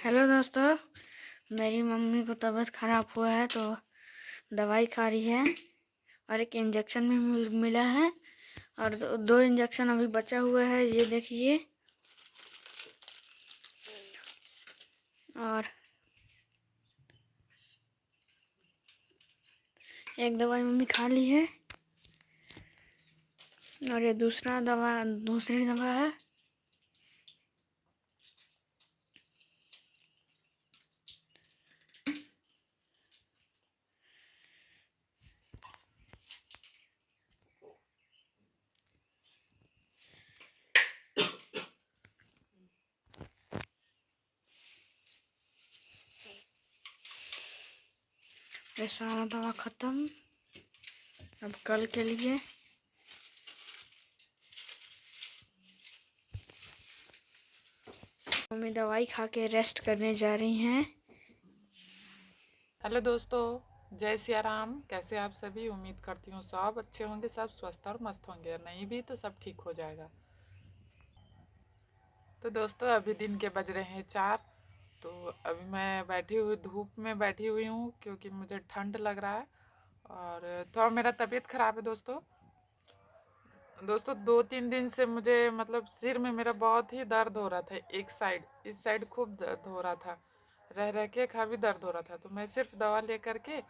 Hello दोस्तों, मेरी mummy को तबीयत ख़राब हुआ है तो दवाई खा रही है और एक इंजेक्शन भी मिला है और दो इंजेक्शन अभी बचा हुआ है, ये देखिए। और एक दवाई मम्मी खा ली है और ये दूसरी दवा है। ये सारा दवा ख़त्म अब कल के लिए। मम्मी दवाई खा के रेस्ट करने जा रही हैं। हेलो दोस्तों, जय सिया राम। कैसे आप सभी? उम्मीद करती हूँ सब अच्छे होंगे, सब स्वस्थ और मस्त होंगे, और नहीं भी तो सब ठीक हो जाएगा। तो दोस्तों, अभी दिन के बज रहे हैं 4। तो अभी मैं धूप में बैठी हुई हूँ क्योंकि मुझे ठंड लग रहा है और थोड़ा मेरा तबीयत ख़राब है दोस्तों। 2-3 दिन से मुझे मतलब सिर में मेरा बहुत ही दर्द हो रहा था। एक साइड, इस साइड खूब दर्द हो रहा था, रह रह के काफ़ी दर्द हो रहा था। तो मैं सिर्फ दवा ले करके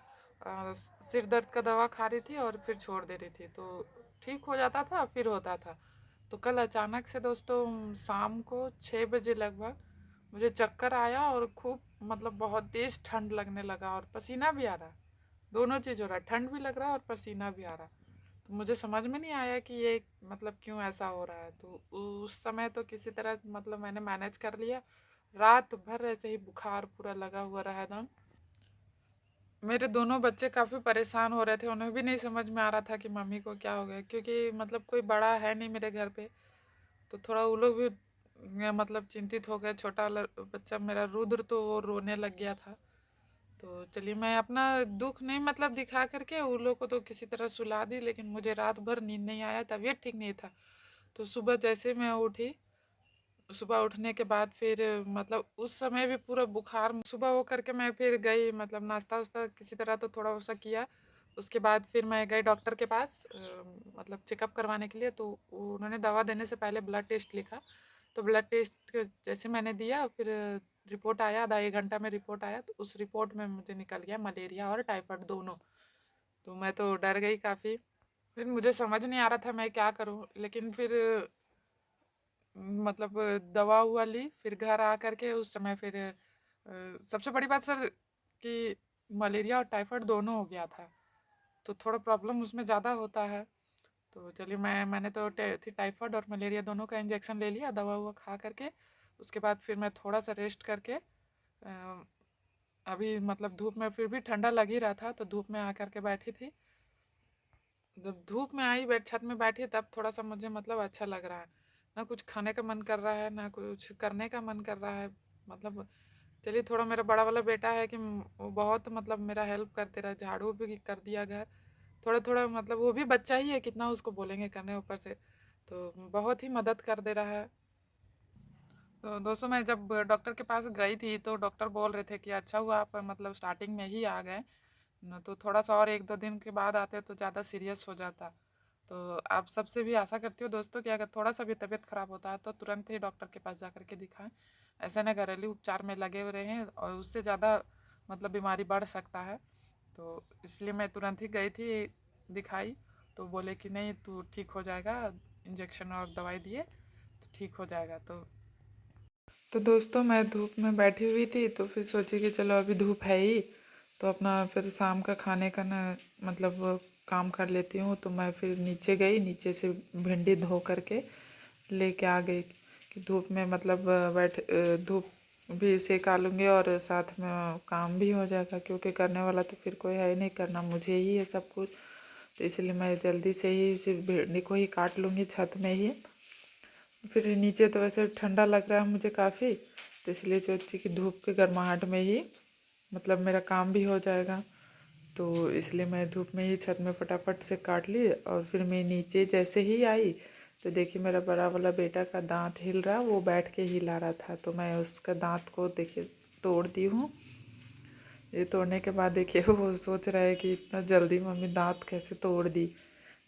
सिर दर्द का दवा खा रही थी और फिर छोड़ दे रही थी, तो ठीक हो जाता था फिर होता था। तो कल अचानक से दोस्तों शाम को 6 बजे लगभग मुझे चक्कर आया और खूब मतलब बहुत तेज़ ठंड लगने लगा और पसीना भी आ रहा। दोनों चीज़ हो रहा है, ठंड भी लग रहा है और पसीना भी आ रहा। तो मुझे समझ में नहीं आया कि ये मतलब क्यों ऐसा हो रहा है। तो उस समय तो किसी तरह मतलब मैंने मैनेज कर लिया। रात भर ऐसे ही बुखार पूरा लगा हुआ रहा एकदम। मेरे दोनों बच्चे काफ़ी परेशान हो रहे थे, उन्हें भी नहीं समझ में आ रहा था कि मम्मी को क्या हो गया, क्योंकि मतलब कोई बड़ा है नहीं मेरे घर पे। तो थोड़ा वो लोग भी मतलब चिंतित हो गए। छोटा वाला बच्चा मेरा रुद्र तो वो रोने लग गया था। तो चलिए, मैं अपना दुख नहीं मतलब दिखा करके उन लोग को तो किसी तरह सुला दी, लेकिन मुझे रात भर नींद नहीं आया, तबीयत ठीक नहीं था। तो सुबह जैसे मैं उठी, सुबह उठने के बाद फिर मतलब उस समय भी पूरा बुखार। सुबह हो करके मैं फिर गई, मतलब नाश्ता वास्ता किसी तरह तो थोड़ा सा किया। उसके बाद फिर मैं गई डॉक्टर के पास मतलब चेकअप करवाने के लिए। तो उन्होंने दवा देने से पहले ब्लड टेस्ट लिखा। तो ब्लड टेस्ट जैसे मैंने दिया, फिर रिपोर्ट आया, आधा 1 घंटा में रिपोर्ट आया। तो उस रिपोर्ट में मुझे निकल गया मलेरिया और टाइफाइड दोनों। तो मैं तो डर गई काफ़ी। फिर मुझे समझ नहीं आ रहा था मैं क्या करूं, लेकिन फिर मतलब दवा हुआ ली। फिर घर आ करके उस समय फिर सबसे बड़ी बात सर कि मलेरिया और टाइफाइड दोनों हो गया था। तो थोड़ा प्रॉब्लम उसमें ज़्यादा होता है। तो चलिए, मैंने तो टाइफाइड और मलेरिया दोनों का इंजेक्शन ले लिया दवा हुआ खा करके। उसके बाद फिर मैं थोड़ा सा रेस्ट करके अभी मतलब धूप में फिर भी ठंडा लग ही रहा था, तो धूप में आ करके बैठी थी। जब धूप में आई, छत में बैठी, तब थोड़ा सा मुझे मतलब अच्छा लग रहा है। ना कुछ खाने का मन कर रहा है, ना कुछ करने का मन कर रहा है। मतलब चलिए, थोड़ा मेरा बड़ा वाला बेटा है कि वो बहुत मतलब मेरा हेल्प करते रहा, झाड़ू भी कर दिया घर। थोड़ा थोड़ा मतलब वो भी बच्चा ही है, कितना उसको बोलेंगे करने ऊपर से। तो बहुत ही मदद कर दे रहा है। तो दोस्तों, मैं जब डॉक्टर के पास गई थी तो डॉक्टर बोल रहे थे कि अच्छा हुआ आप मतलब स्टार्टिंग में ही आ गए, न तो थोड़ा सा और 1-2 दिन के बाद आते तो ज़्यादा सीरियस हो जाता। तो आप सबसे भी आशा करती हूँ दोस्तों कि अगर थोड़ा सा भी तबीयत ख़राब होता है तो तुरंत ही डॉक्टर के पास जा कर के दिखाएं। ऐसे ना घरेलू उपचार में लगे हुए रहें और उससे ज़्यादा मतलब बीमारी बढ़ सकता है। तो इसलिए मैं तुरंत ही गई थी, दिखाई। तो बोले कि नहीं, तू ठीक हो जाएगा, इंजेक्शन और दवाई दिए तो ठीक हो जाएगा। तो दोस्तों, मैं धूप में बैठी हुई थी, तो फिर सोची कि चलो अभी धूप है ही, तो अपना फिर शाम का खाने का ना मतलब काम कर लेती हूँ। तो मैं फिर नीचे गई, नीचे से भिंडी धो करके लेके आ गई कि धूप में मतलब धूप भी सेका लूँगी और साथ में काम भी हो जाएगा, क्योंकि करने वाला तो फिर कोई है ही नहीं, करना मुझे ही है सब कुछ। तो इसलिए मैं जल्दी से ही सिर्फ भिंडी को ही काट लूँगी छत में ही। फिर नीचे तो वैसे ठंडा लग रहा है मुझे काफ़ी, तो इसलिए सोची कि धूप के गर्माहट में ही मतलब मेरा काम भी हो जाएगा। तो इसलिए मैं धूप में ही छत में फटाफट से काट ली। और फिर मैं नीचे जैसे ही आई तो देखिए, मेरा बड़ा वाला बेटा का दांत हिल रहा, वो बैठ के हिला रहा था। तो मैं उसका दांत को देखिए तोड़ दी हूँ। ये तोड़ने के बाद देखिए वो सोच रहा है कि इतना जल्दी मम्मी दांत कैसे तोड़ दी।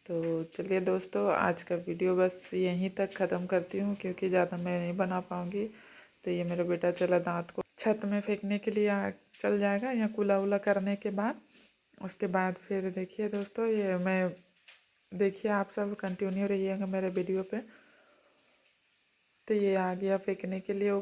तो चलिए दोस्तों, आज का वीडियो बस यहीं तक ख़त्म करती हूँ, क्योंकि ज़्यादा मैं नहीं बना पाऊँगी। तो ये मेरा बेटा चला दांत को छत में फेंकने के लिए चल जाएगा, या कुला उला करने के बाद। उसके बाद फिर देखिए दोस्तों, ये मैं देखिए आप सब कंटिन्यू रहिएगा मेरे वीडियो पे। तो ये आ गया फेंकने के लिए,